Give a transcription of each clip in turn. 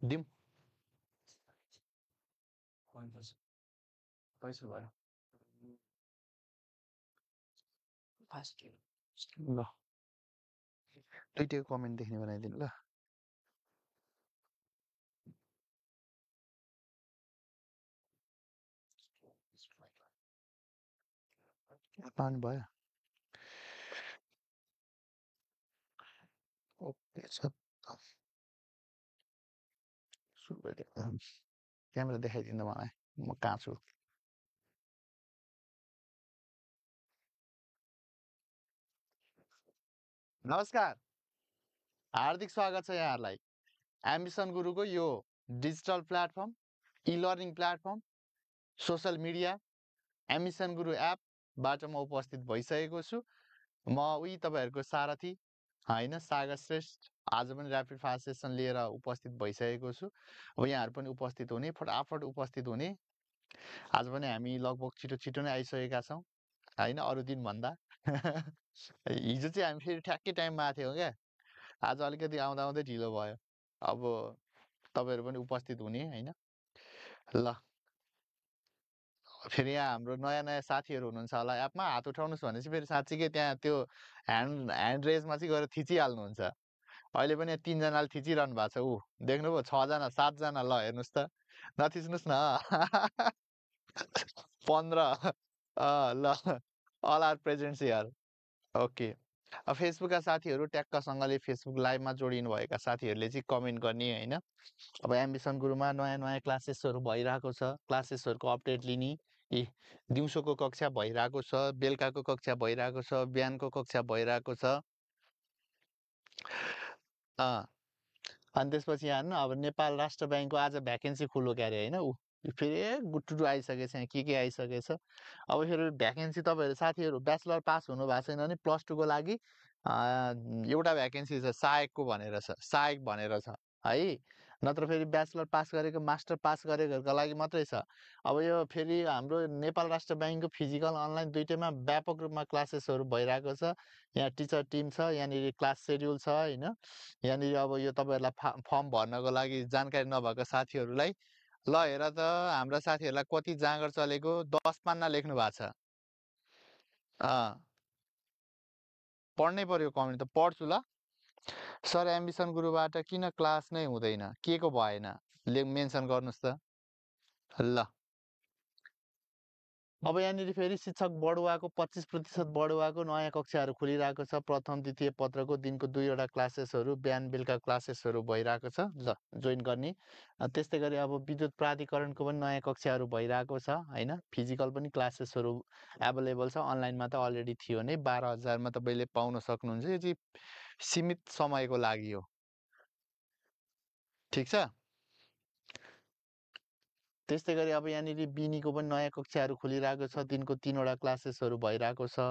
दिउँ पैसा भयो ल दुईटैको कमेन्ट देख्ने बनाइदिनु ल पाउनु भयो ओके छ क्यामेरा देखाइदिनु मलाई म कहाँ छु नमस्कार हार्दिक स्वागत छ यहाँहरूलाई एम्बिसन गुरुको यो digital platform learning platform social media ambition गुरु एपबाट म उपस्थित भइसकेको छु म उही तपाईँहरूको सारथी होइन सागर श्रेष्ठ आज पनि ऱ्यापिड फास्ट सेसन लिएर उपस्थित भइसकेको छु अब यहाँहरू पनि उपस्थित हुने फटाफट उपस्थित हुने आज पनि हामी लगभग छिटो छिटो नै आइसकेका छौँ होइन अरू दिनभन्दा हिजो चाहिँ हामी फेरि ठ्याक्कै टाइममा आएको थियौँ क्या आज अलिकति आउँदा आउँदै ढिलो भयो अब तपाईँहरू पनि उपस्थित हुने होइन ल फेरि यहाँ हाम्रो नयाँ नयाँ साथीहरू हुनुहुन्छ होला एपमा हात उठाउनुहोस् भनेपछि फेरि साँच्चीकै त्यहाँ त्यो ह्यान्ड रेजमा चाहिँ गएर थिचिहाल्नुहुन्छ अहिले पनि यहाँ 3 जनाले थिचिरहनु भएको छ ऊ देख्नुभयो 6 जना 7 जना ल हेर्नुहोस् त नथिच्नुहोस् न 15 ल अल आर प्रेजेन्ट्स हियर ओके अब फेसबुकका साथीहरू ट्याक्कसँगले फेसबुक लाइभमा जोडिनु भएका साथीहरूले चाहिँ कमेन्ट गर्ने होइन अब एम्बिसन गुरुमा नयाँ नयाँ क्लासेसहरू भइरहेको छ क्लासेसहरूको अपडेट लिने दिउँसोको कक्षा भइरहेको छ बेलुकाको कक्षा भइरहेको छ बिहानको कक्षा भइरहेको छ अनि त्यसपछि हेर्नु अब नेपाल राष्ट्र ब्याङ्कको आज भ्याकेन्सी खुल्यो क्यारे होइन ऊ फेरि गुटुटु आइसकेछ यहाँ के आइसकेछ अब फेरि भ्याकेन्सी तपाईँहरू साथीहरू ब्याचलर पास हुनु भएको छैन भने +2 को लागि एउटा भ्याकेन्सी छ सहायकको भनेर छ सहायक भनेर छ है नत्र फेरि ब्याचलर पास गरेको मास्टर पास गरेकोहरूको लागि मात्रै छ अब यो फेरि हाम्रो नेपाल राष्ट्र ब्याङ्कको फिजिकल अनलाइन दुइटैमा व्यापक रूपमा क्लासेसहरू भइरहेको छ यहाँ टिचर टिम छ यहाँनिर क्लास सेड्युल छ होइन यहाँनिर अब यो तपाईँहरूलाई फर्म भर्नको लागि जानकारी नभएको साथीहरूलाई ल हेर त हाम्रा साथीहरूलाई कति जाँगर चलेको 10 पन्ना लेख्नु भएको छ पढ्नै पर्यो कमेन्ट त पढ्छु ल सर एम्बिसन गुरुबाट किन क्लास नै हुँदैन के को भएन मेन्सन गर्नुहोस् त ल अब यहाँनिर फेरि शिक्षक बढुवाको 25% बढुवाको नयाँ कक्षाहरू खुलिरहेको छ प्रथम द्वितीय पत्रको दिनको 2वटा क्लासेसहरू बिहान बेलुका क्लासेसहरू भइरहेको छ ल जोइन गर्ने त्यस्तै गरी अब विद्युत प्राधिकरणको पनि नयाँ कक्षाहरू भइरहेको छ होइन फिजिकल पनि क्लासेसहरू एभाइलेबल छ अनलाइनमा त अलरेडी थियो नै 12,000मा तपाईँले पाउन सक्नुहुन्छ यो चाहिँ सीमित समयको लागि हो ठिक छ त्यस्तै गरी अब यहाँनिर बिनीको पनि नयाँ कक्षाहरू खुलिरहेको छ दिनको 3वटा क्लासेसहरू भइरहेको छ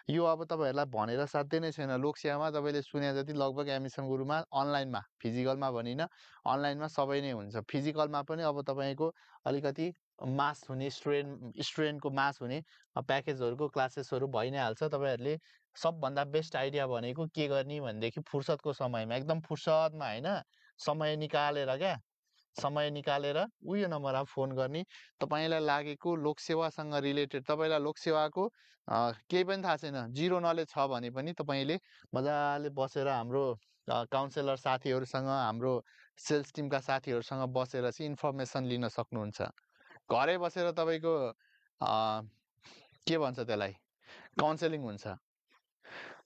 यो अब तपाईँहरूलाई भनेर साध्य नै छैन लोकसेवामा तपाईँले सुने जति लगभग एम्बिसन गुरुमा अनलाइनमा फिजिकलमा भनिन अनलाइनमा सबै नै हुन्छ फिजिकलमा पनि अब तपाईँको अलिकति मास हुने स्टुडेन्टको मास हुने प्याकेजहरूको क्लासेसहरू भइ नै हाल्छ तपाईँहरूले सबभन्दा बेस्ट आइडिया भनेको के गर्ने भनेदेखि फुर्सदको समयमा एकदम फुर्सदमा होइन समय निकालेर क्या समय निकालेर उयो नम्बरमा फोन गर्ने तपाईँलाई लागेको लोकसेवासँग रिलेटेड तपाईँलाई लोकसेवाको केही पनि थाहा छैन जिरो नलेज छ भने पनि तपाईँले मजाले बसेर हाम्रो काउन्सिलर साथीहरूसँग हाम्रो सेल्स टिमका साथीहरूसँग बसेर चाहिँ इन्फर्मेसन लिन सक्नुहुन्छ घरै बसेर तपाईँको के भन्छ त्यसलाई काउन्सिलिङ हुन्छ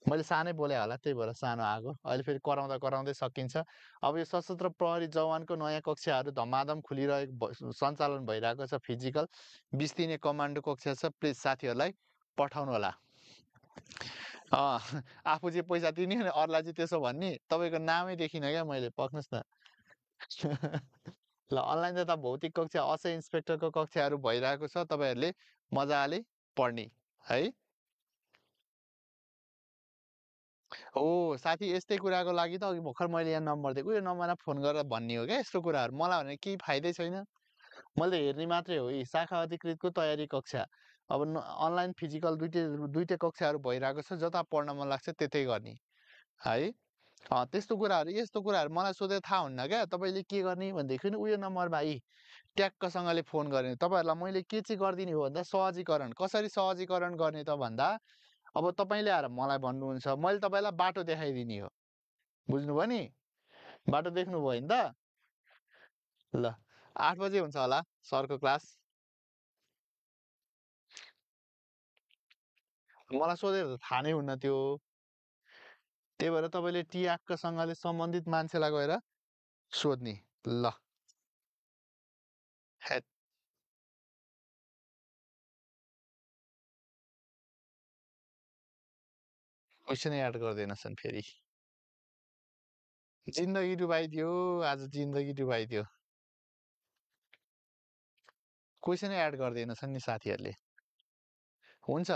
मैले सानै बोले होला त्यही भएर सानो आएको अहिले फेरि कराउँदा कराउँदै सकिन्छ अब यो सशस्त्र प्रहरी जवानको नयाँ कक्षाहरू धमाधम खुलिरहेको सञ्चालन भइरहेको छ फिजिकल 20 दिने कमान्डो कक्षा छ प्लिज साथीहरूलाई पठाउनु होला आफू चाहिँ पैसा तिर्ने अनि अरूलाई चाहिँ त्यसो भन्ने तपाईँको नामै देखिनँ क्या मैले पक्नुहोस् न ल अनलाइन तथा भौतिक कक्षा असय इन्सपेक्टरको कक्षाहरू भइरहेको छ तपाईँहरूले मजाले पढ्ने है हो साथी यस्तै कुराको लागि त अघि भर्खर मैले यहाँ नम्बर दिएको यो नम्बरमा फोन गरेर भन्ने हो क्या यस्तो कुराहरू मलाई भने केही फाइदै छैन मैले हेर्ने मात्रै हो यी शाखा अधिकृतको तयारी कक्षा अब अनलाइन फिजिकल दुइटै कक्षाहरू भइरहेको छ जता पढ्न मन लाग्छ त्यतै गर्ने है त्यस्तो कुराहरू यस्तो कुराहरू मलाई सोधेर थाहा हुन्न क्या तपाईँले के गर्ने भनेदेखि नि उयो नम्बर भाइ ट्याक्कसँगले फोन गर्ने तपाईँहरूलाई मैले के चाहिँ गरिदिने हो भन्दा सहजीकरण कसरी सहजीकरण गर्ने त भन्दा अब तपाईँले आएर मलाई भन्नुहुन्छ मैले तपाईँलाई बाटो देखाइदिने हो बुझ्नुभयो नि बाटो देख्नुभयो नि त ल 8 बजे हुन्छ होला सरको क्लास मलाई सोधेर त थाहा नै हुन्न त्यो त्यही भएर तपाईँले टियाक्कसँगले सम्बन्धित मान्छेलाई गएर सोध्ने ल हेट क्वेसनै याद गर्दैनछन् फेरि जिन्दगी डुबाइदियो आज जिन्दगी डुबाइदियो क्वेसनै याद गर्दैनछन् नि साथीहरूले हुन्छ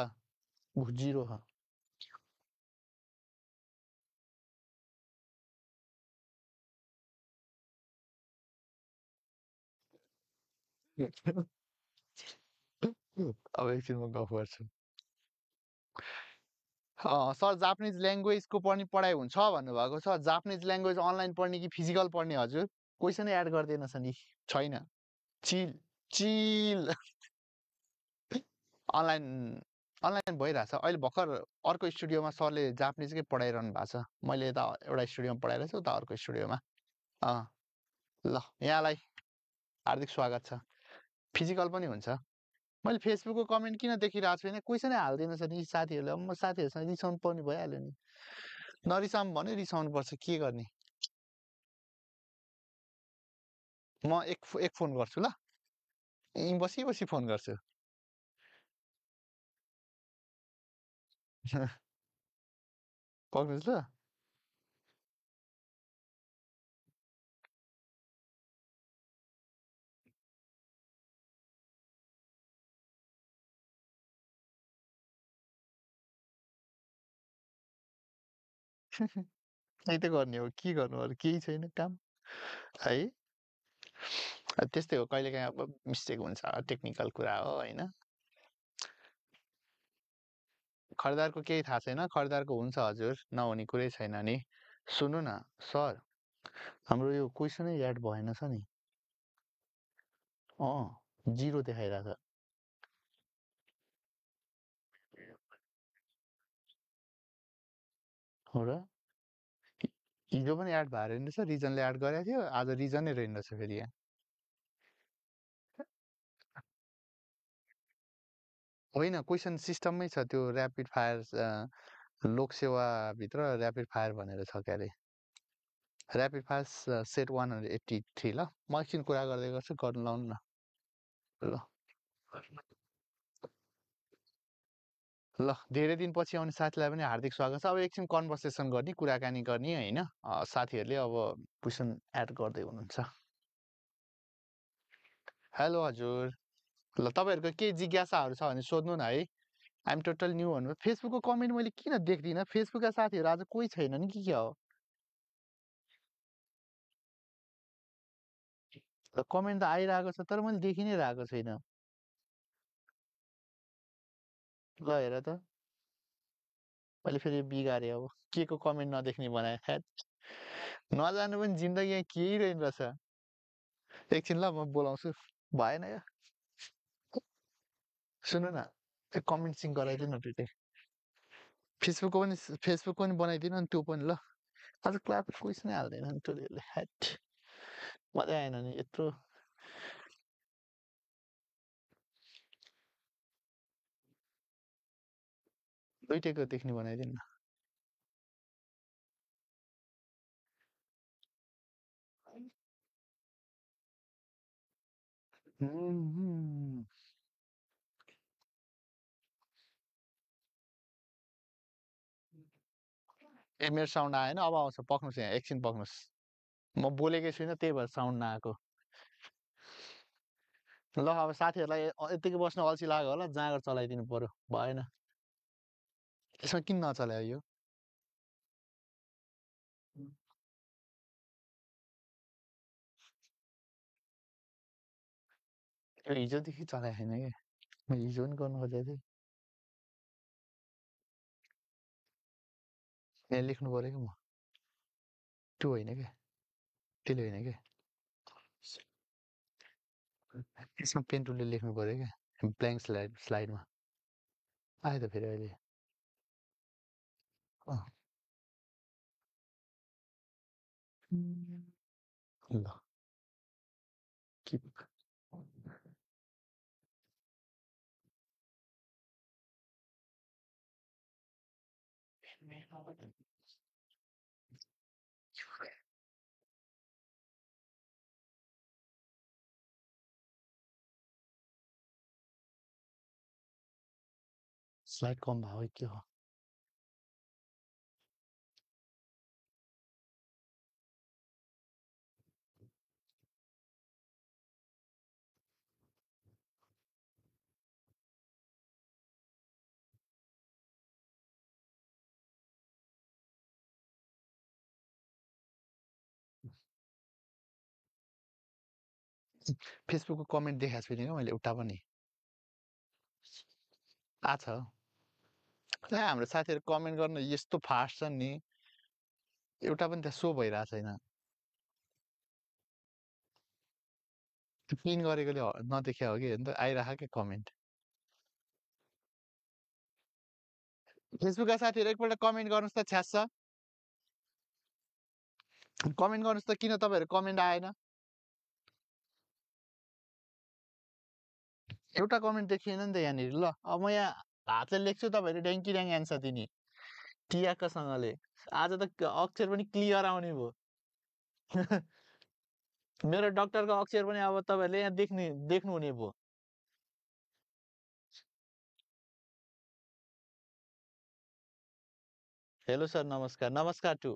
0 हो अब एकछिनमा गफ गर्छु सर जापानिज ल्याङ्ग्वेजको पनि पढाइ हुन्छ भन्नुभएको छ जापानिज ल्याङ्ग्वेज अनलाइन पढ्ने कि फिजिकल पढ्ने हजुर क्वेसनै याद गर्दैनछ नि छैन चिल चिल अनलाइन अनलाइन भइरहेछ अहिले भर्खर अर्को स्टुडियोमा सरले जापानिजकै पढाइरहनु भएको छ मैले यता एउटा स्टुडियोमा पढाइरहेको छु उता अर्को स्टुडियोमा अँ ल यहाँलाई हार्दिक स्वागत छ फिजिकल पनि हुन्छ मैले फेसबुकको कमेन्ट किन देखिरहेको छु भने क्वेसनै हालिदिनु छ नि साथीहरूले म साथीहरूसँग रिसाउनु पर्ने भइहाल्यो नि नरिसाउँ भने रिसाउनु पर्छ के गर्ने म एक फोन गर्छु ल यहीँ बसी बसी फोन गर्छु पक्रिनुहोस् ल त्यही त गर्ने हो के गर्नु अरू केही छैन काम है त्यस्तै हो कहिलेकाहीँ अब मिस्टेक हुन्छ टेक्निकल कुरा हो होइन खरिदारको केही थाहा छैन खरिदारको हुन्छ हजुर नहुने कुरै छैन नि सुन्नु न सर हाम्रो यो क्वेसनै याद भएन छ नि 0 देखाइरहेछ हो र हिजो पनि याद भएर रहेछ रिजनले याद गरेको थियो आज रिजनै रहेछ फेरि यहाँ होइन क्वेसन सिस्टममै छ त्यो ऱ्यापिड फायर लोकसेवाभित्र ऱ्यापिड फायर भनेर छ क्यारे ऱ्यापिड फायर सेट 183 ल म एकछिन कुरा गर्दै गर्छु गर्नु लाउनु न ल ल धेरै दिनपछि आउने साथीलाई पनि हार्दिक स्वागत छ अब एकछिन कन्भर्सेसन गर्ने कुराकानी गर्ने होइन साथीहरूले अब क्वेसन एड गर्दै हुनुहुन्छ हेलो हजुर ल तपाईँहरूको केही जिज्ञासाहरू छ भने सोध्नु न है आइएम टोटल न्यू भन्नु फेसबुकको कमेन्ट मैले किन देख्दिनँ फेसबुकका साथीहरू आज कोही छैन नि के हो कमेन्ट त आइरहेको छ तर मैले देखि नै रहेको छैन ल हेर त मैले फेरि बिगारेँ अब के को कमेन्ट नदेख्ने बनाए ह्याट नजानु पनि जिन्दगी केही रहेछ एकछिन ल म बोलाउँछु भएन यो सुन्नु न त्यो कमेन्ट सिङ गराइदिनु न त्यो फेसबुकको पनि बनाइदिनु नि त्यो पनि ल आज क्लास क्वेसनै हाल्दैन नि टोलीहरूले ह्याट मजा आएन नि यत्रो दुइटैको देख्ने बनाइदिनु न ए मेरो साउन्ड आएन अब आउँछ पक्नुहोस् यहाँ एकछिन पक्नुहोस् म बोलेकै छुइनँ त्यही भएर साउन्ड नआएको ल अब साथीहरूलाई यत्तिकै बस्नु अल्छी लाग्यो होला जाँगर चलाइदिनु पर्यो भएन यसमा किन नचलायो यो यो हिजोदेखि चलाएको छैन क्या म हिजो पनि गर्नु खोजेको थिएँ यहाँ लेख्नु पऱ्यो कि म त्यो होइन क्या, त्यसले होइन क्या। यसमा पेन टुलले लेख्नु पर्यो क्या, ब्ल्याङ्क स्लाइडमा आयो त फेरि अहिले। अँ, ल किप। स्लाइड कम भयो के हो? फेसबुकको कमेन्ट देखाएको छुइनँ क्या मैले एउटा पनि। आछ हाम्रो साथीहरू कमेन्ट गर्न यस्तो फास्ट छन् नि, एउटा पनि त्यहाँ सो भइरहेको छैन। त्यो पिन गरेकोले नदेखिया हो कि, अन्त आइरह क्या कमेन्ट। फेसबुकका साथीहरू एकपल्ट कमेन्ट गर्नुहोस् त छ्यास्छ, कमेन्ट गर्नुहोस् त किन तपाईँहरू कमेन्ट आएन? एउटा कमेन्ट देखिएन नि त यहाँनिर। ल अब म यहाँ हातले लेख्छु, तपाईँहरू ड्याङ्की ड्याङ एन्सर दिने टियाक्कसँगले। आज त अक्षर पनि क्लियर आउने भयो। मेरो डक्टरको अक्षर पनि अब तपाईँहरूले यहाँ देख्नुहुने भयो। हेलो सर, नमस्कार। नमस्कार टु।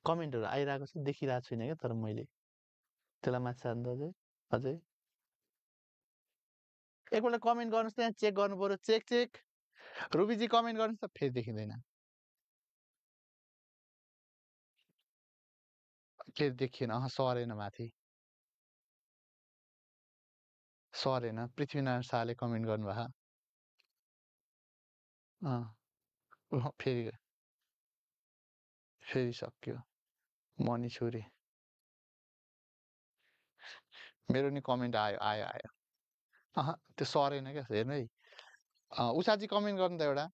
कमेन्टहरू आइरहेको छ, देखिरहेको छुइनँ क्या तर मैले। त्यसलाई माथि सार्नु अझै अझै एकपल्ट कमेन्ट गर्नुहोस् त, यहाँ चेक गर्नु पर्यो। Check check. रुबीजी कमेन्ट गर्नुहोस् त, फेरि देखिँदैन। फेरि देखिएन, सरेन माथि, सरेन। पृथ्वीनारायण शाहले कमेन्ट गर्नुभयो। फेरि फेरि सक्यो। मनी छोरी मेरो नि कमेन्ट आयो आयो आयो। त्यो सरेन क्या, हेर्नु है। उषाजी कमेन्ट गर्नु त एउटा।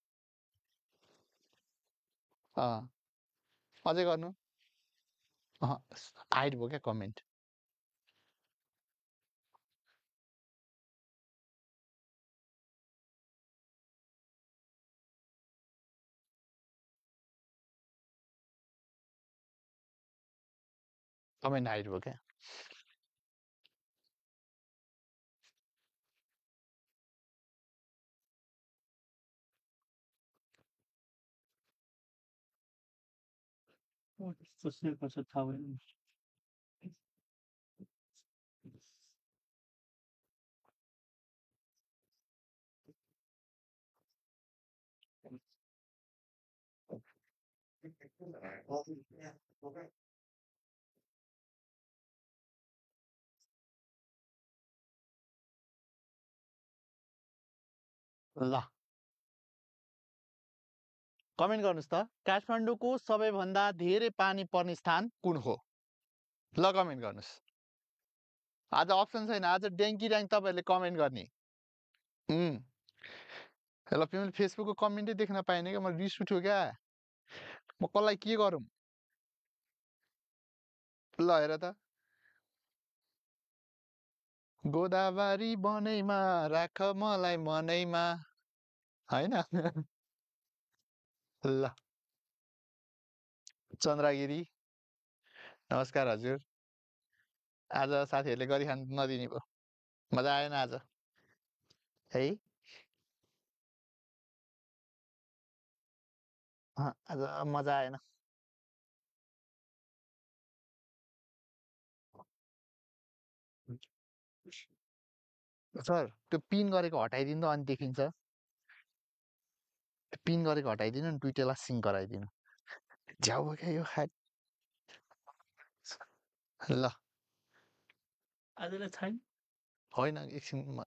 अझै गर्नु। हाइड भयो क्या कमेन्ट। कमेन्ट हाइड भयो क्या। ल कमेन्ट गर्नुहोस् त, काठमाडौँको सबैभन्दा धेरै पानी पर्ने स्थान कुन हो? ल कमेन्ट गर्नुहोस्। आज अप्सन छैन, आज ड्याङ्की ड्याङ तपाईँहरूले कमेन्ट गर्ने। ल मैले फेसबुकको कमेन्टै देख्न पाइनँ क्या, म रिस उठ्यो क्या। म कसलाई के गरौँ? ल हेर त, गोदावरी बनैमा राख मलाई मनैमा, होइन? ल चन्द्रगिरी, नमस्कार हजुर। आज साथीहरूले गरिखान नदिने भयो, मजा आएन आज है। आज मजा आएन। सर त्यो पिन गरेको हटाइदिनु त, अनि देखिन्छ। पिन गरेको हटाइदिनु नि, ट्विटरलाई सिङ्क गराइदिनु। झ्याउ भयो क्या यो खाट। ल आजलाई छैन, होइन एकछिन।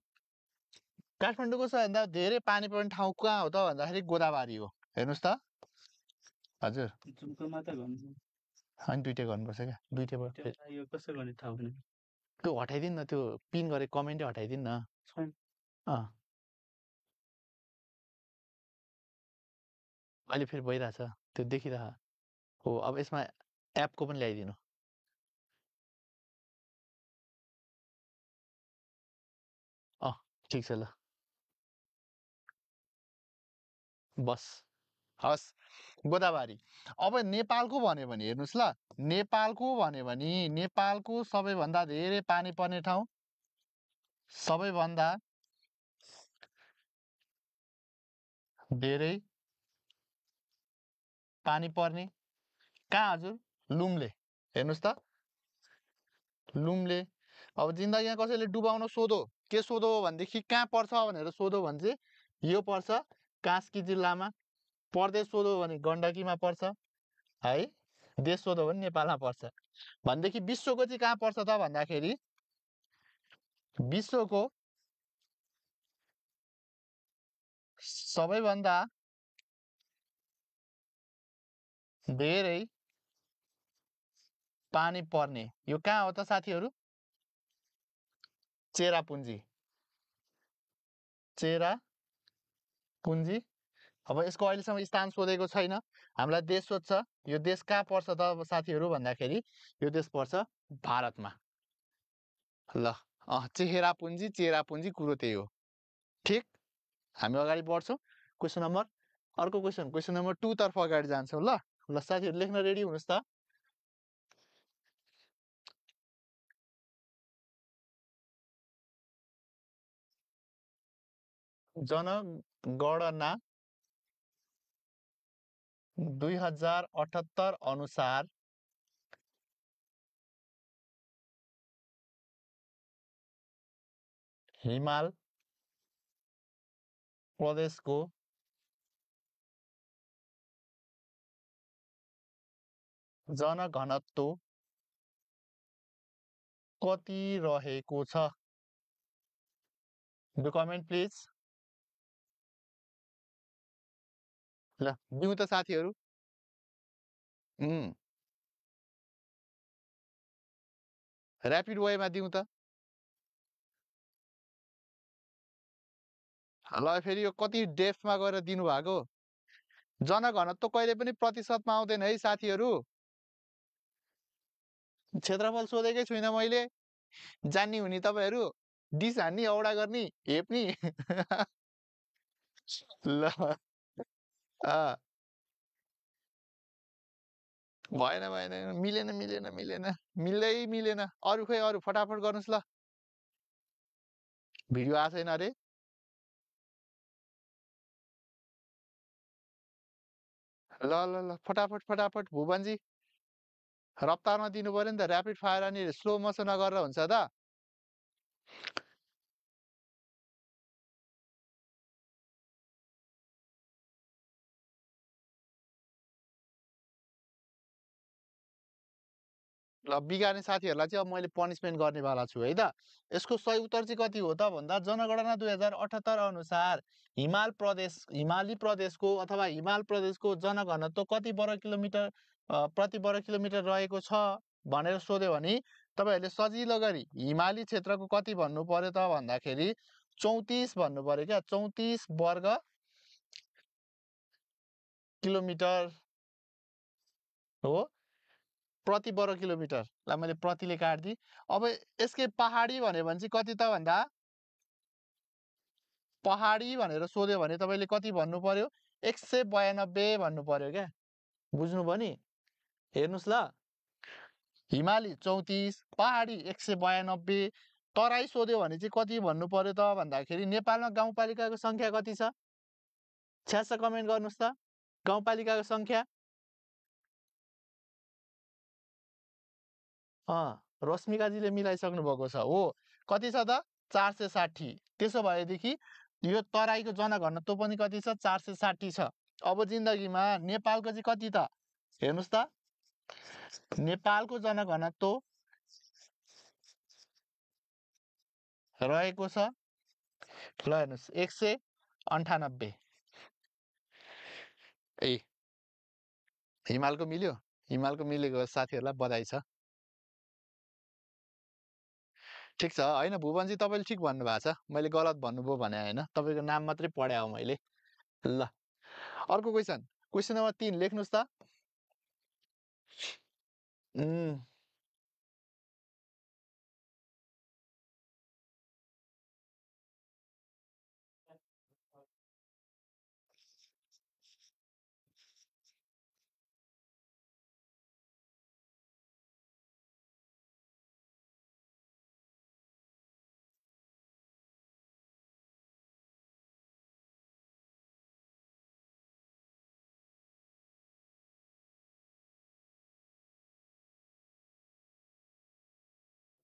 काठमाडौँको सबैभन्दा धेरै पानी पर्ने ठाउँ कहाँ हो त भन्दाखेरि गोदावरी हो। हेर्नुहोस् त, हजुर अनि दुइटै गर्नुपर्छ क्या दुइटै त्यो हटाइदिनु न त्यो पिन गरे कमेन्टै हटाइदिनु न अँ अहिले फेरि भइरहेछ त्यो देखिरह हो अब यसमा एपको पनि ल्याइदिनु अँ ठिक छ ल बस हस् गोदावरी अब नेपालको भन्यो भने हेर्नुहोस् ल नेपालको भन्यो भने नेपालको सबैभन्दा धेरै पानी पर्ने ठाउँ सबैभन्दा धेरै पानी पर्ने कहाँ हजुर लुम्ले हेर्नुहोस् त लुम्ले अब जिन्दगीमा कसैले डुबाउन सोधो के सोधो भनेदेखि कहाँ पर्छ भनेर सोधो भने चाहिँ यो पर्छ कास्की जिल्लामा प्रदेश सोधो भने गण्डकीमा पर्छ है देश सोधो भने नेपालमा पर्छ भनेदेखि विश्वको चाहिँ कहाँ पर्छ त भन्दाखेरि विश्वको सबैभन्दा धेरै पानी पर्ने यो कहाँ हो त साथीहरू चेरापुञ्जी चेरापुञ्जी अब यसको अहिलेसम्म स्थान सोधेको छैन हामीलाई देश सोध्छ यो देश कहाँ पर्छ त साथीहरू भन्दाखेरि यो देश पर्छ भारतमा ल चेरापुञ्जी कुरो त्यही हो ठिक हामी अगाडि बढ्छौँ क्वेसन नम्बर अर्को क्वेसन नम्बर 2 तर्फ अगाडि जान्छौँ ल ल साथीहरू लेख्न रेडी हुनुहोस् त जनगणना 2078 अनुसार हिमाल प्रदेशको जनघनत्व कति रहेको छ द कमेन्ट प्लिज ल दिउँ त साथीहरू ऱ्यापिड वेमा दिउँ त ल फेरि यो कति डेप्थमा गएर दिनुभएको जनघनत्व कहिले पनि प्रतिशतमा आउँदैन है साथीहरू क्षेत्रफल सोधेकै छुइनँ मैले जान्ने हुने तपाईँहरू डिस हान्ने औडा गर्ने हेप्ने ल भएन भएन मिल्दैन अरू खोइ अरू फटाफट गर्नुहोस् ल भिडियो आएको छैन अरे ल फटाफट भुवनजी रफ्तारमा दिनु पर्यो नि त ऱ्यापिड फायर अनि स्लो मोसन गरेर हुन्छ त ल बिगार्ने साथीहरूलाई चाहिँ अब मैले पनिसमेन्ट गर्नेवाला छु है त यसको सही उत्तर चाहिँ कति हो त भन्दा जनगणना 2078 अनुसार हिमाली प्रदेशको अथवा हिमाल प्रदेशको जनघनत्व कति वर्ग किलोमिटर प्रति वर्ग किलोमिटर रहेको छ भनेर सोध्यो भने तपाईँहरूले सजिलो गरी हिमाली क्षेत्रको कति भन्नु पर्यो त भन्दाखेरि 34 भन्नु पर्यो क्या 34 वर्ग किलोमिटर हो प्रति वर्ग किलोमिटर ला मैले प्रतिले काट्दिएँ अब यसकै पहाडी भन्यो भने चाहिँ कति त भन्दा पहाडी भनेर सोध्यो भने तपाईँले कति भन्नु पर्यो 192 भन्नु पर्यो क्या बुझ्नुभयो नि हेर्नुहोस् ल हिमाली 34 पहाडी 192 तराई सोध्यो भने चाहिँ कति भन्नु पर्यो त भन्दाखेरि नेपालमा गाउँपालिकाको संख्या कति छ छ्यास कमेन्ट गर्नुहोस् त गाउँपालिकाको संख्या रश्मिकाजीले मिलाइसक्नु भएको छ हो कति छ त 460 त्यसो भएदेखि यो तराईको जनघनत्व पनि कति छ 460 छ अब जिन्दगीमा नेपालको चाहिँ कति त हेर्नुहोस् त नेपालको जनघनत्व रहेको छ ल हेर्नुहोस् 198 ए हिमालको मिल्यो? हिमालको मिलेको साथीहरूलाई बधाई छ। ठिक छ होइन भुवनजी तपाईँले ठिक भन्नुभएको छ। मैले गलत भन्नुभयो भने होइन। तपाईँको नाम मात्रै पढे हो मैले। ल अर्को क्वेसन। क्वेसन नम्बर 3 लेख्नुहोस् त। उम्,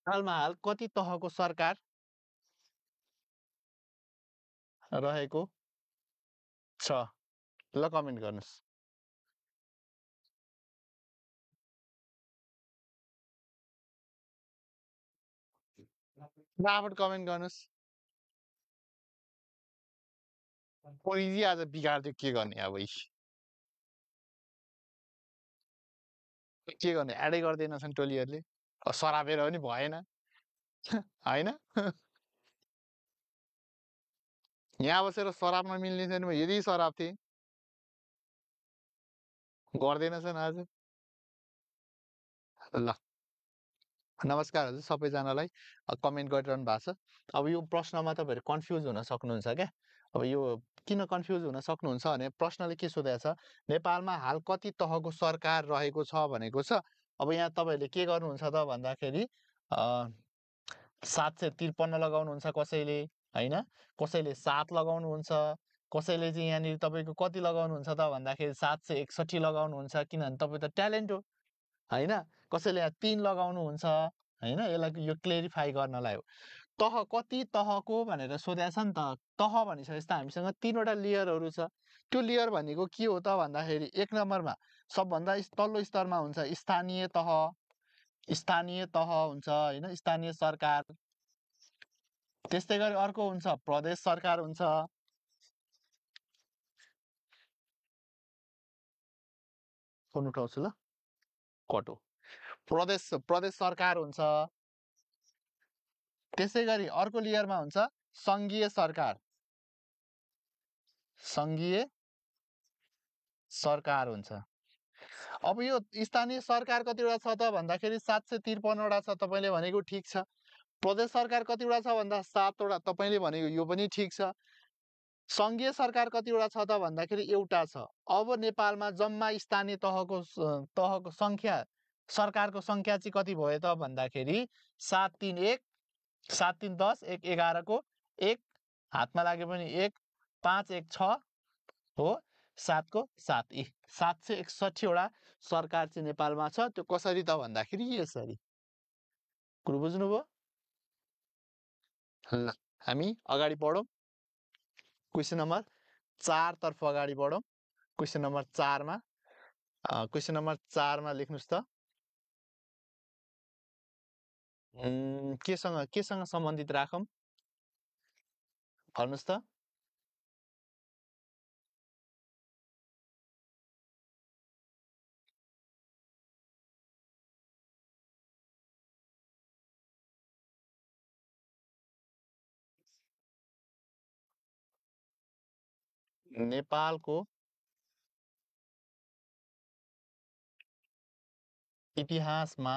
नेपालमा हाल कति तहको सरकार रहेको छ? ल कमेन्ट गर्नुहोस्। फटाफट कमेन्ट गर्नुहोस्। ओरिजी आज बिगार्दियो के गर्ने अब के गर्ने एडै गर्दैनछन् टोलीहरूले। सरापेर पनि भएन होइन। यहाँ बसेर सराप्न मिल्ने छैन यदि सराप थिए गर्दैनछन् आज। ल नमस्कार हजुर सबैजनालाई कमेन्ट गरिरहनु भएको छ। अब यो प्रश्नमा तपाईँहरू कन्फ्युज हुन सक्नुहुन्छ क्या। अब यो किन कन्फ्युज हुन सक्नुहुन्छ भने प्रश्नले के सोधेको छ, नेपालमा हाल कति तहको सरकार रहेको छ भनेको छ। अब यहाँ तपाईँहरूले के गर्नुहुन्छ त भन्दाखेरि 753 लगाउनुहुन्छ कसैले होइन, कसैले 7 लगाउनुहुन्छ, कसैले चाहिँ यहाँनिर तपाईँको कति लगाउनुहुन्छ त भन्दाखेरि 761 लगाउनुहुन्छ, किनभने तपाईँ त ट्यालेन्ट हो होइन। कसैले यहाँ 3 लगाउनुहुन्छ होइन। यसलाई यो क्लेरिफाई गर्नलाई हो। तह कति तहको भनेर सोधेको छ नि त। तह भनिसकेपछि त हामीसँग 3वटा लेयरहरू छ। त्यो लेयर भनेको के हो त भन्दाखेरि 1 नम्बरमा सबभन्दा तल्लो स्तरमा हुन्छ स्थानीय तह। स्थानीय तह हुन्छ होइन, स्थानीय सरकार। त्यस्तै गरी अर्को हुन्छ प्रदेश सरकार हुन्छ। फोन उठाउँछु ल कटो। प्रदेश प्रदेश सरकार हुन्छ। त्यसै गरी अर्को लेयरमा हुन्छ सङ्घीय सरकार। सङ्घीय सरकार हुन्छ। अब यो स्थानीय सरकार कतिवटा छ त भन्दाखेरि 753वटा छ। तपाईँले भनेको ठिक छ। प्रदेश सरकार कतिवटा छ भन्दा 7वटा। तपाईँले भनेको यो पनि ठिक छ। सङ्घीय सरकार कतिवटा छ त भन्दाखेरि एउटा छ। अब नेपालमा जम्मा स्थानीय तहको सङ्ख्या, सरकारको सङ्ख्या चाहिँ कति भयो त भन्दाखेरि 731, 7 3 10, 1 11 को 1 हातमा लागे पनि 1, 5 1 6 हो, 7 को 7 यी 761वटा सरकार चाहिँ नेपालमा छ। त्यो कसरी त भन्दाखेरि यसरी। कुरो बुझ्नुभयो? ल हामी अगाडि बढौँ। क्वेसन नम्बर 4 तर्फ अगाडि बढौँ। क्वेसन नम्बर 4मा क्वेसन नम्बर 4मा लेख्नुहोस् त। केसँग सम्बन्धित राखौँ भन्नुहोस् त। नेपालको इतिहासमा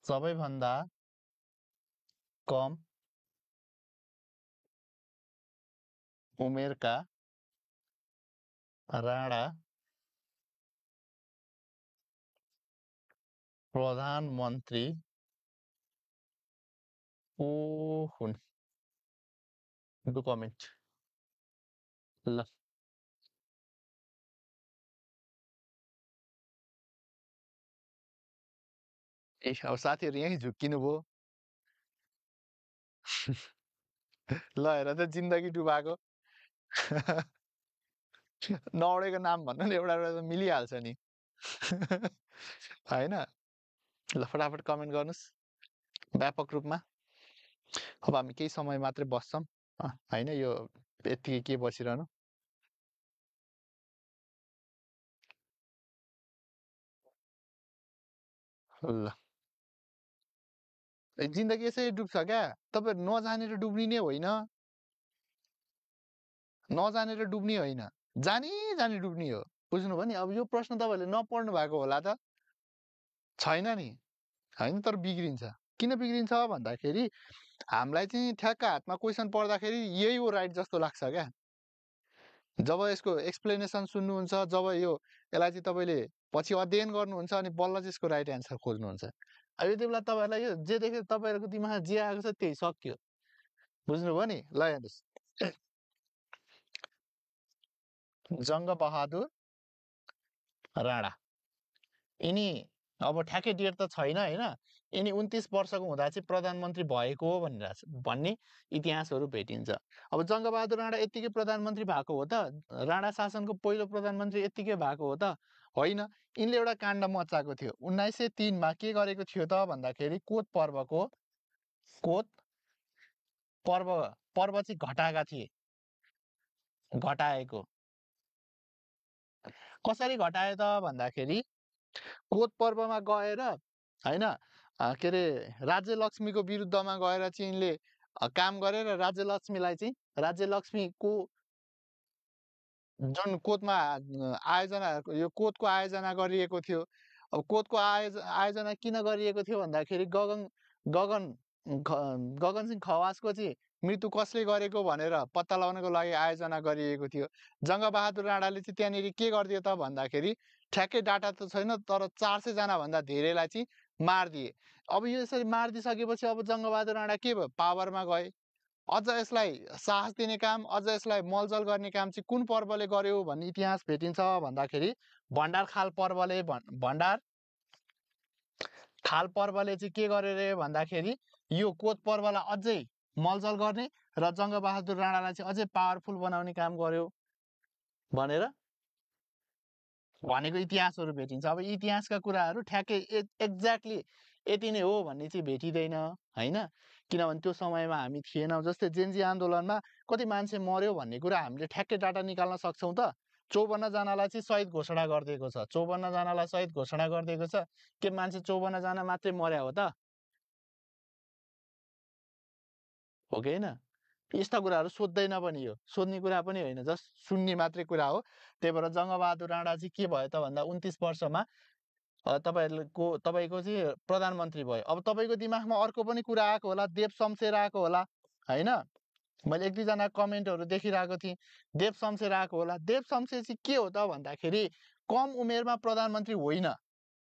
सबैभन्दा कम उमेरका राणा प्रधानमन्त्री को हुन्? डु कमेन्ट ल। ए अब साथीहरू यहीँ झुक्किनु भयो। ल हेर त जिन्दगी डुबाएको। नौडेको नाम भन्नु नि एउटा एउटा त मिलिहाल्छ नि होइन। ल फटाफट कमेन्ट गर्नुहोस् व्यापक रूपमा। अब हामी केही समय मात्रै बस्छौँ होइन। यो यत्तिकै के बसिरहनु। ल जिन्दगी यसरी डुब्छ क्या। तपाईँ नजानेर डुब्ने नै होइन, नजानेर डुब्ने होइन, जानी जानी डुब्ने हो। बुझ्नुभयो नि? अब यो प्रश्न तपाईँहरूले नपढ्नु भएको होला त, छैन नि, होइन? तर बिग्रिन्छ। किन बिग्रिन्छ भन्दाखेरि हामीलाई चाहिँ ठ्याक्क हातमा क्वेसन पर्दाखेरि यही हो राइट जस्तो लाग्छ क्या। जब यसको एक्सप्लेनेसन सुन्नुहुन्छ, जब यसलाई चाहिँ तपाईँले पछि अध्ययन गर्नुहुन्छ अनि बल्ल चाहिँ यसको राइट एन्सर खोज्नुहुन्छ। अब यति बेला तपाईँहरूलाई यो जे देख्यो तपाईँहरूको दिमागमा जे आएको छ त्यही सक्यो। बुझ्नुभयो नि? ल हेर्नुहोस्, जङ्गबहादुर राणा यिनी अब ठ्याक्कै डेट त छैन होइन, यिनी 29 वर्षको हुँदा चाहिँ प्रधानमन्त्री भएको हो भन्ने इतिहासहरू भेटिन्छ। अब जङ्गबहादुर राणा यत्तिकै प्रधानमन्त्री भएको हो त? राणा शासनको पहिलो प्रधानमन्त्री यत्तिकै भएको हो त? होइन। यिनले एउटा काण्ड मचाएको थियो 1903 के गरेको थियो त भन्दाखेरि कोत पर्व चाहिँ घटाएका थिए। घटाएको कसरी घटाए त भन्दाखेरि कोत पर्वमा गएर होइन, के अरे राज्य लक्ष्मीको विरुद्धमा गएर चाहिँ यिनले काम गरेर राज्य लक्ष्मीको जुन कोतमा आयोजना, यो कोतको आयोजना गरिएको थियो। अब कोतको आयोजना किन गरिएको थियो भन्दाखेरि गगन गगनसिंह खवासको चाहिँ मृत्यु कसले गरेको भनेर पत्ता लगाउनको लागि आयोजना गरिएको थियो। जङ्गबहादुर राणाले चाहिँ त्यहाँनिर के गरिदियो त भन्दाखेरि ठ्याक्कै डाटा त छैन, तर 400 जना भन्दा धेरैलाई चाहिँ मारिदिए। अब यो यसरी मारिदिइसकेपछि अब जङ्गबहादुर राणा के भयो, पावरमा गए। अझ यसलाई साहस दिने काम, अझ यसलाई मलजल गर्ने काम चाहिँ कुन पर्वले गर्यो भन्ने इतिहास भेटिन्छ भन्दाखेरि भण्डार खाल पर्वले चाहिँ के गरे रे भन्दाखेरि यो कोत पर्वलाई अझै मलजल गर्ने र जङ्गबहादुर राणालाई चाहिँ अझै पावरफुल बनाउने काम गर्यो भनेर भनेको इतिहासहरू भेटिन्छ। अब इतिहासका कुराहरू ठ्याक्कै एक्ज्याक्टली यति नै हो भन्ने चाहिँ भेटिँदैन होइन, किनभने त्यो समयमा हामी थिएनौँ। जस्तै जेन्जी आन्दोलनमा कति मान्छे मर्यो भन्ने कुरा हामीले ठ्याक्कै डाटा निकाल्न सक्छौँ त? 54 जनालाई चाहिँ शहीद घोषणा गरिदिएको छ, 54 जनालाई शहीद घोषणा गरिदिएको छ। के मान्छे 54 जना मात्रै मर्या हो त? हो कि होइन? यस्ता कुराहरू सोध्दैन पनि, यो सोध्ने कुरा पनि होइन, जस्ट सुन्ने मात्रै कुरा हो। त्यही भएर जङ्गबहादुर राणा चाहिँ के भयो त भन्दा 29 वर्षमा तपाईँको चाहिँ प्रधानमन्त्री भयो। अब तपाईँको दिमागमा अर्को पनि कुरा आएको होला, देव शमशेर आएको होला होइन। मैले 1-2 जना कमेन्टहरू देखिरहेको थिएँ, देव शमशेर आएको होला। देव शमशेर चाहिँ के हो त भन्दाखेरि कम उमेरमा प्रधानमन्त्री होइन।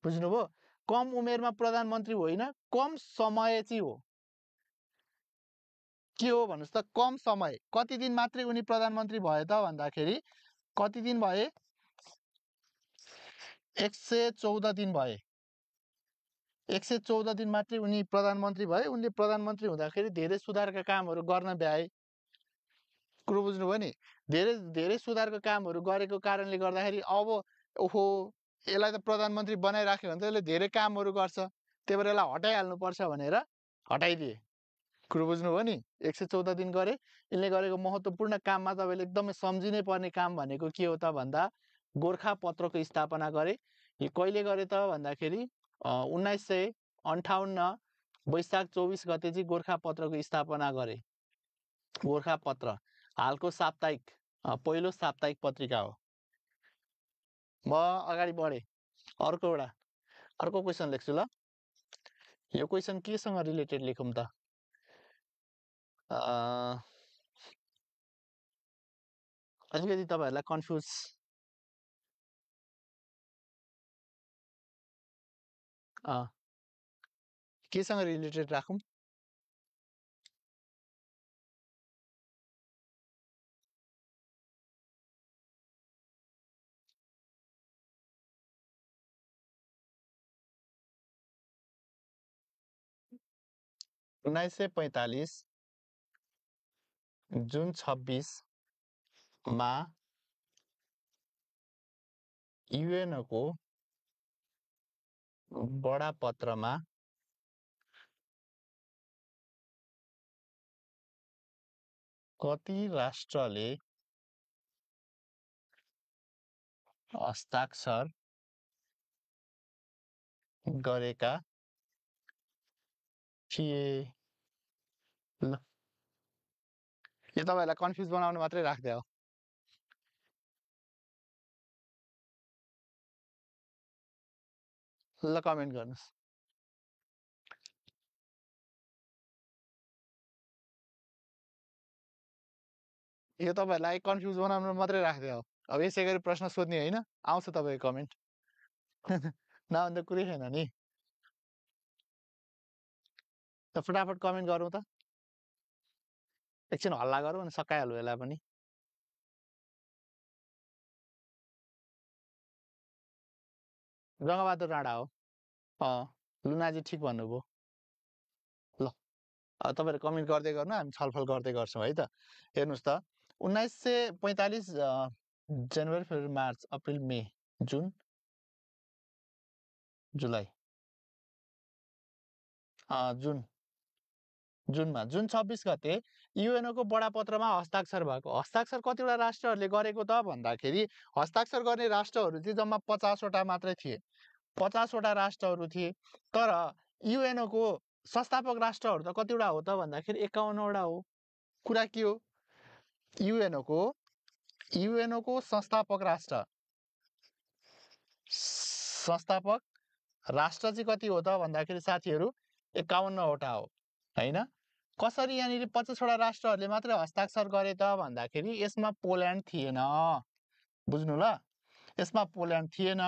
बुझ्नुभयो? कम उमेरमा प्रधानमन्त्री होइन, कम समय चाहिँ हो। के हो भन्नुहोस् त? कम समय। कति दिन मात्रै उनी प्रधानमन्त्री भए त भन्दाखेरि कति दिन भए? 114 दिन भए। 114 दिन मात्रै उनी प्रधानमन्त्री भए। उनले प्रधानमन्त्री हुँदाखेरि धेरै सुधारका कामहरू गर्न भ्याए। कुरो बुझ्नुभयो नि? धेरै धेरै सुधारको कामहरू गरेको कारणले गर्दाखेरि अब ओहो यसलाई त प्रधानमन्त्री बनाइराख्यो भने त यसले धेरै कामहरू गर्छ, त्यही भएर यसलाई हटाइहाल्नुपर्छ भनेर हटाइदिए। कुरो बुझ्नुभयो नि? 114 दिन गरे। यिनले गरेको महत्त्वपूर्ण काममा तपाईँले एकदमै सम्झिनै पर्ने काम भनेको के हो त भन्दा गोरखापत्रको स्थापना गरे। यो कहिले गरे त भन्दाखेरि 1958 वैशाख 24 गते चाहिँ गोरखापत्रको स्थापना गरे। गोरखापत्र हालको साप्ताहिक पहिलो साप्ताहिक पत्रिका हो। म अगाडि बढेँ, अर्को क्वेसन लेख्छु ल। यो क्वेसन केसँग रिलेटेड लेखौँ त? अलिकति तपाईँहरूलाई कन्फ्युज केसँग रिलेटेड राखौँ? उन्नाइस सय 45 जुन 26 मा युएनको बडापत्रमा कति राष्ट्रले हस्ताक्षर गरेका थिए? ल यो तपाईँहरूलाई कन्फ्युज बनाउनु मात्रै राख्दै हो। ल कमेन्ट गर्नुहोस्। यो तपाईँहरूलाई कन्फ्युज बनाउनु मात्रै राख्दै हो। अब यसै गरी प्रश्न सोध्ने होइन, आउँछ तपाईँको कमेन्ट। नभए त कुरै छैन नि। त फटाफट कमेन्ट गरौँ त, एकछिन हल्ला गरौँ अनि सकाइहाल्नु यसलाई पनि। जङ्गबहादुर राणा हो। लुनाजी ठिक भन्नुभयो। ल तपाईँहरू कमेन्ट गर्दै गर्नु, हामी छलफल गर्दै गर्छौँ है त। हेर्नुहोस् त, 1945 जनवरी, फेब्रुअरी, मार्च, अप्रिल, मे, जुन, जुलाई, जुनमा जुन 26 गते युएनओको बडापत्रमा हस्ताक्षर भएको। हस्ताक्षर कतिवटा राष्ट्रहरूले गरेको त भन्दाखेरि हस्ताक्षर गर्ने राष्ट्रहरू चाहिँ जम्मा 50वटा मात्रै थिए। 50वटा राष्ट्रहरू थिए। तर युएनओको संस्थापक राष्ट्रहरू त कतिवटा हो त भन्दाखेरि 51वटा हो। कुरा के हो? युएनओको संस्थापक राष्ट्र चाहिँ कति हो त भन्दाखेरि साथीहरू 51वटा हो हैन। कसरी यहाँनिर 50वटा राष्ट्रहरूले मात्रै हस्ताक्षर गरे त भन्दाखेरि यसमा पोल्यान्ड थिएन। बुझ्नु ल, यसमा पोल्यान्ड थिएन।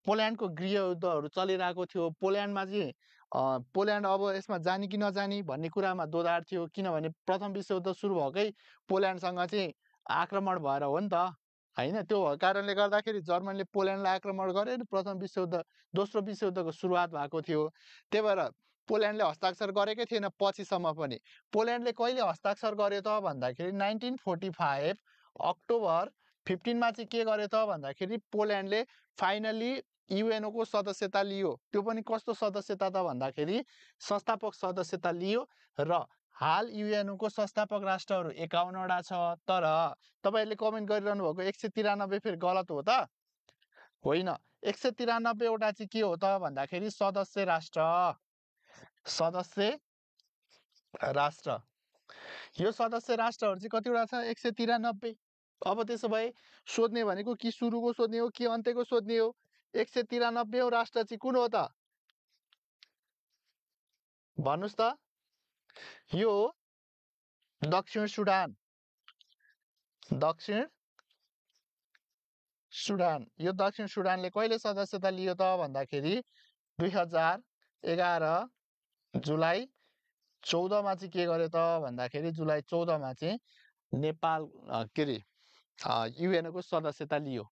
पोल्यान्डको गृहयुद्धहरू चलिरहेको थियो। पोल्यान्डमा चाहिँ पोल्यान्ड अब यसमा जाने कि नजाने भन्ने कुरामा दोधार थियो। किनभने प्रथम विश्वयुद्ध सुरु भएकै पोल्यान्डसँग चाहिँ आक्रमण भएर हो नि त हैन। त्यो कारणले गर्दाखेरि जर्मनीले पोल्यान्डलाई आक्रमण गरे। प्रथम विश्वयुद्ध, दोस्रो विश्वयुद्धको सुरुवात भएको थियो। त्यही भएर पोल्यान्डले हस्ताक्षर गरेकै थिएन पछिसम्म पनि। पोल्यान्डले कहिले हस्ताक्षर गर्यो त भन्दाखेरि 1945 अक्टोबर 15मा चाहिँ के गर्यो त भन्दाखेरि पोल्यान्डले फाइनली युएनओको सदस्यता लियो। त्यो पनि कस्तो सदस्यता त भन्दाखेरि संस्थापक सदस्यता लियो। र हाल युएनओको संस्थापक राष्ट्रहरू 51वटा छ। तर तपाईँहरूले कमेन्ट गरिरहनु भएको 193 फेरि गलत हो त? होइन, 193वटा चाहिँ के हो त भन्दाखेरि सदस्य राष्ट्र। यो सदस्य राष्ट्रहरू चाहिँ कतिवटा छ? 193। अब त्यसो भए सोध्ने भनेको कि सुरुको सोध्ने हो कि अन्त्यको सोध्ने हो? 193औं राष्ट्र चाहिँ कुन हो त? भन्नुहोस् त। यो दक्षिण सुडान। यो दक्षिण सुडानले कहिले सदस्यता लियो त भन्दाखेरि 2011 जुलाई 14मा चाहिँ के गर्यो त भन्दाखेरि जुलाई 14मा चाहिँ नेपाल के अरे युएनओको सदस्यता लियो।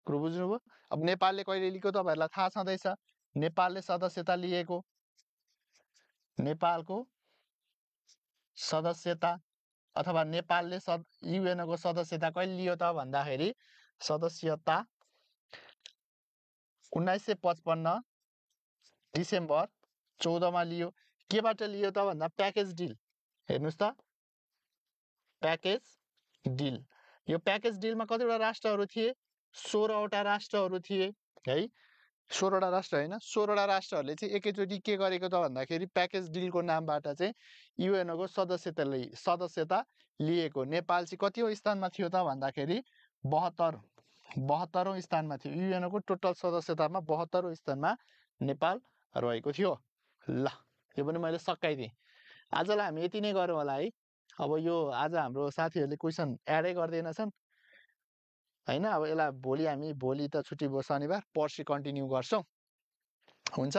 कुरो बुझ्नुभयो? अब नेपालले कहिले लिएको तपाईँहरूलाई थाहा छँदैछ। नेपालले सदस्यता लिएको, नेपालको सदस्यता अथवा नेपालले युएनओको सदस्यता कहिले लियो त भन्दाखेरि सदस्यता 1955 डिसेम्बर 14मा लियो। केबाट लियो त भन्दा प्याकेज डिल। हेर्नुहोस् त, प्याकेज डिल। यो प्याकेज डिलमा कतिवटा राष्ट्रहरू थिए? 16वटा राष्ट्रहरू थिए है। 16वटा राष्ट्र होइन, 16वटा राष्ट्रहरूले चाहिँ एकैचोटि के गरेको त भन्दाखेरि प्याकेज डिलको नामबाट चाहिँ युएनओको सदस्यता लिएको। नेपाल चाहिँ कतिौं स्थानमा थियो त भन्दाखेरि 72औं स्थानमा थियो। युएनओको टोटल सदस्यतामा 72औं स्थानमा नेपाल रहेको थियो। ल यो पनि मैले सकाइदिएँ। आजलाई हामी यति नै गरौँ होला है। अब यो आज हाम्रो साथीहरूले क्वेसन एडै गर्दैनछन् हैन। अब यसलाई भोलि त छुट्टी भयो शनिबार, पर्सि कन्टिन्यू गर्छौँ। हुन्छ?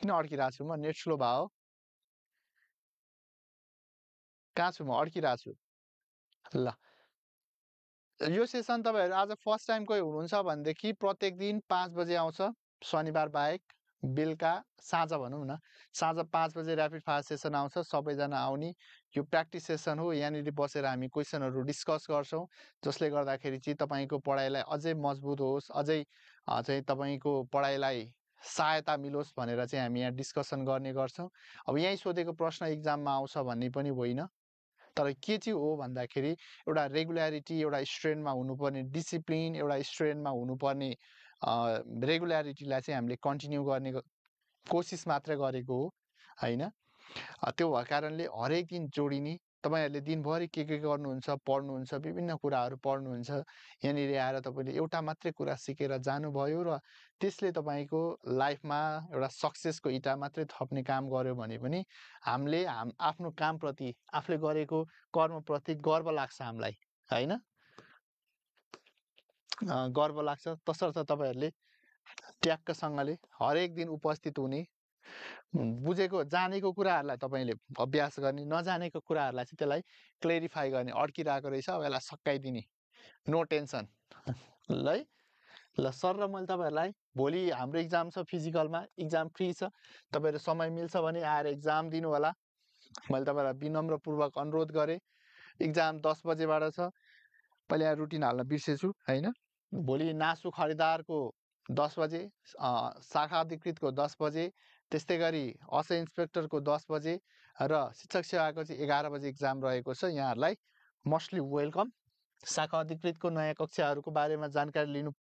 किन अड्किरहेको छु म? नेट स्लो भयो? कहाँ छु म? अड्किरहेको छु। ल यो सेसन तपाईँहरू आज फर्स्ट टाइम कोही हुनुहुन्छ भनेदेखि प्रत्येक दिन 5 बजे आउँछ, शनिबार बाहेक। बेलुका साँझ भनौँ न, साँझ 5 बजे ऱ्यापिड फायर सेसन आउँछ। सबैजना आउने। यो प्र्याक्टिस सेसन हो। यहाँनिर बसेर हामी क्वेसनहरू डिस्कस गर्छौँ, जसले गर्दाखेरि चाहिँ तपाईँको पढाइलाई अझै मजबुत होस्, अझै चाहिँ तपाईँको पढाइलाई सहायता मिलोस् भनेर चाहिँ हामी यहाँ डिस्कसन गर्ने गर्छौँ। अब यहीँ सोधेको प्रश्न इक्जाममा आउँछ भन्ने पनि होइन। तर के चाहिँ हो भन्दाखेरि एउटा रेगुल्यारिटी, एउटा स्टुडेन्टमा हुनुपर्ने डिसिप्लिन, एउटा स्टुडेन्टमा हुनुपर्ने रेगुल्यारिटीलाई चाहिँ हामीले कन्टिन्यू गर्ने कोसिस मात्र गरेको हो होइन। त्यो भएको कारणले हरेक दिन जोडिने, तपाईँहरूले दिनभरि के गर्नुहुन्छ, पढ्नुहुन्छ, विभिन्न कुराहरू पढ्नुहुन्छ, यहाँनिर आएर तपाईँले एउटा मात्रै कुरा सिकेर जानुभयो र त्यसले तपाईँको लाइफमा एउटा सक्सेसको इँटा मात्रै थप्ने काम गर्यो भने पनि हामीले आफ्नो कामप्रति, आफूले गरेको कर्मप्रति गर्व लाग्छ हामीलाई होइन। गर्व लाग्छ, तसर्थ तपाईँहरूले ट्याक्कसँगले हरेक दिन उपस्थित हुने, बुझेको जानेको कुराहरूलाई तपाईँले अभ्यास गर्ने, नजानेको कुराहरूलाई चाहिँ त्यसलाई क्लेरिफाई गर्ने, अड्किरहेको रहेछ अब यसलाई सकाइदिने, नो टेन्सन ल है। ल सर र मैले तपाईँहरूलाई भोलि हाम्रो इक्जाम छ, फिजिकलमा इक्जाम फ्री छ, तपाईँहरू समय मिल्छ भने आएर इक्जाम दिनु होला। मैले तपाईँलाई विनम्रपूर्वक अनुरोध गरेँ। इक्जाम 10 बजेबाट छ, मैले यहाँ रुटिन हाल्न बिर्सेछु होइन। भोलि नासु खरिदारको 10 बजे, शाखा अधिकृतको 10 बजे, त्यस्तै गरी असय इन्सपेक्टरको 10 बजे र शिक्षक सेवाको चाहिँ 11 बजे इक्जाम रहेको छ। यहाँहरूलाई मोस्टली वेलकम। शाखा अधिकृतको नयाँ कक्षाहरूको बारेमा जानकारी लिनु